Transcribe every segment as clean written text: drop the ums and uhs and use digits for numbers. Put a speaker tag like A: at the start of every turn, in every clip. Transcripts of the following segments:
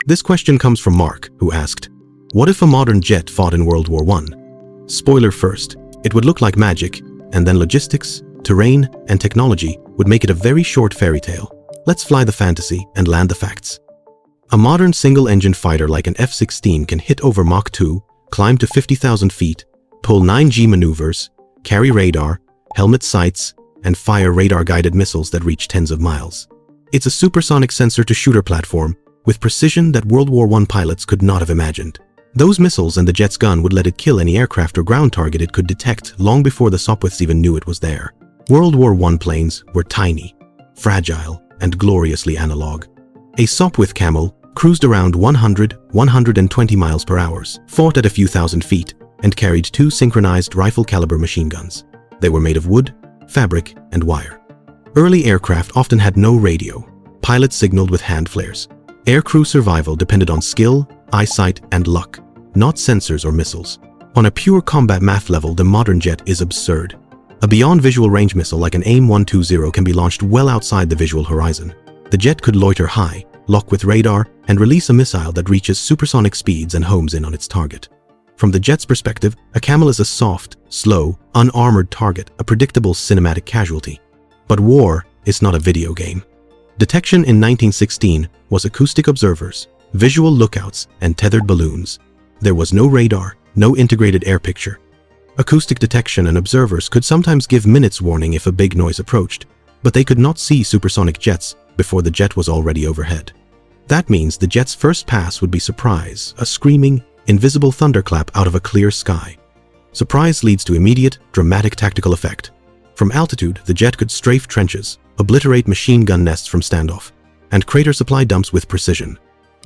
A: This question comes from Mark, who asked, what if a modern jet fought in World War I? Spoiler first, it would look like magic, and then logistics, terrain, and technology would make it a very short fairy tale. Let's fly the fantasy and land the facts. A modern single-engine fighter like an F-16 can hit over Mach 2, climb to 50,000 feet, pull 9G maneuvers, carry radar, helmet sights, and fire radar-guided missiles that reach tens of miles. It's a supersonic sensor-to-shooter platform with precision that World War I pilots could not have imagined. Those missiles and the jet's gun would let it kill any aircraft or ground target it could detect long before the Sopwiths even knew it was there. World War I planes were tiny, fragile, and gloriously analog. A Sopwith Camel cruised around 100–120 miles per hour, fought at a few thousand feet, and carried 2 synchronized rifle-caliber machine guns. They were made of wood, fabric, and wire. Early aircraft often had no radio. Pilots signaled with hand flares. Aircrew survival depended on skill, eyesight, and luck, not sensors or missiles. On a pure combat math level, the modern jet is absurd. A beyond visual range missile like an AIM-120 can be launched well outside the visual horizon. The jet could loiter high, lock with radar, and release a missile that reaches supersonic speeds and homes in on its target. From the jet's perspective, a Camel is a soft, slow, unarmored target, a predictable cinematic casualty. But war is not a video game. Detection in 1916 was acoustic observers, visual lookouts, and tethered balloons. There was no radar, no integrated air picture. Acoustic detection and observers could sometimes give minutes warning if a big noise approached, but they could not see supersonic jets before the jet was already overhead. That means the jet's first pass would be surprise, a screaming, invisible thunderclap out of a clear sky. Surprise leads to immediate, dramatic tactical effect. From altitude, the jet could strafe trenches, obliterate machine gun nests from standoff, and crater supply dumps with precision.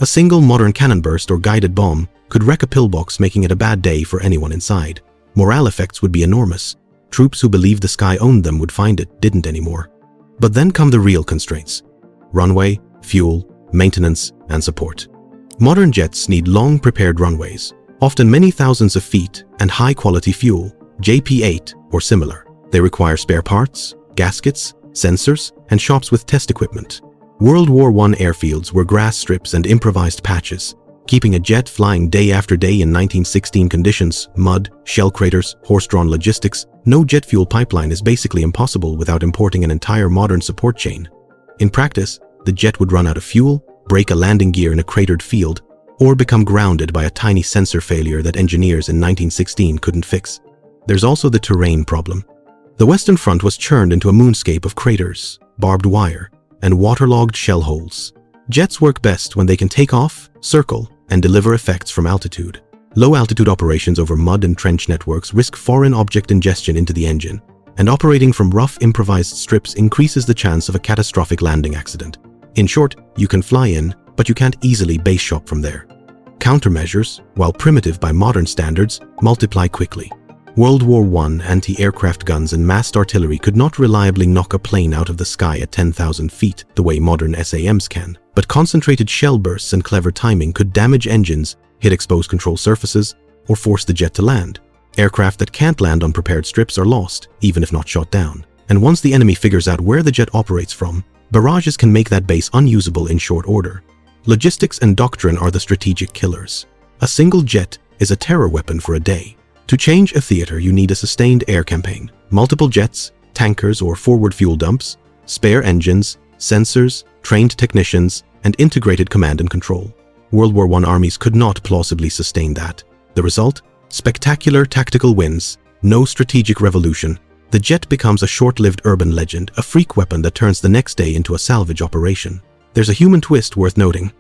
A: A single modern cannon burst or guided bomb could wreck a pillbox, making it a bad day for anyone inside. Morale effects would be enormous. Troops who believed the sky owned them would find it didn't anymore. But then come the real constraints: runway, fuel, maintenance, and support. Modern jets need long-prepared runways, often many thousands of feet, and high-quality fuel, JP8 or similar. They require spare parts, gaskets, sensors, and shops with test equipment. World War I airfields were grass strips and improvised patches, keeping a jet flying day after day in 1916 conditions: mud, shell craters, horse-drawn logistics. No jet fuel pipeline is basically impossible without importing an entire modern support chain. In practice, the jet would run out of fuel, break a landing gear in a cratered field, or become grounded by a tiny sensor failure that engineers in 1916 couldn't fix. There's also the terrain problem. The Western Front was churned into a moonscape of craters, barbed wire, and waterlogged shell holes. Jets work best when they can take off, circle, and deliver effects from altitude. Low-altitude operations over mud and trench networks risk foreign object ingestion into the engine, and operating from rough, improvised strips increases the chance of a catastrophic landing accident. In short, you can fly in, but you can't easily base shop from there. Countermeasures, while primitive by modern standards, multiply quickly. World War I anti-aircraft guns and massed artillery could not reliably knock a plane out of the sky at 10,000 feet the way modern SAMs can, but concentrated shell bursts and clever timing could damage engines, hit exposed control surfaces, or force the jet to land. Aircraft that can't land on prepared strips are lost, even if not shot down. And once the enemy figures out where the jet operates from, barrages can make that base unusable in short order. Logistics and doctrine are the strategic killers. A single jet is a terror weapon for a day. To change a theater, you need a sustained air campaign, multiple jets, tankers or forward fuel dumps, spare engines, sensors, trained technicians, and integrated command and control. World War I armies could not plausibly sustain that. The result? Spectacular tactical wins, no strategic revolution. The jet becomes a short-lived urban legend, a freak weapon that turns the next day into a salvage operation. There's a human twist worth noting.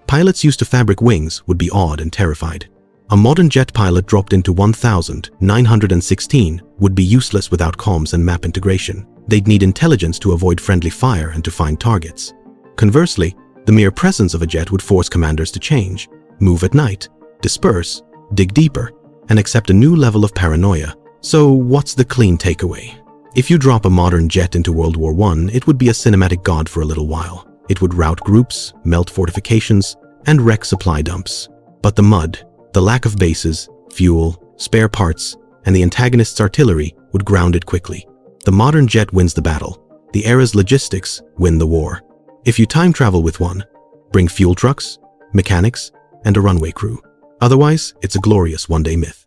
A: Pilots used to fabric wings would be awed and terrified. A modern jet pilot dropped into 1916 would be useless without comms and map integration. They'd need intelligence to avoid friendly fire and to find targets. Conversely, the mere presence of a jet would force commanders to change, move at night, disperse, dig deeper, and accept a new level of paranoia. So what's the clean takeaway? If you drop a modern jet into World War I, it would be a cinematic god for a little while. It would rout groups, melt fortifications, and wreck supply dumps. But the mud, the lack of bases, fuel, spare parts, and the antagonist's artillery would ground it quickly. The modern jet wins the battle. The era's logistics win the war. If you time travel with one, bring fuel trucks, mechanics, and a runway crew. Otherwise, it's a glorious one-day myth.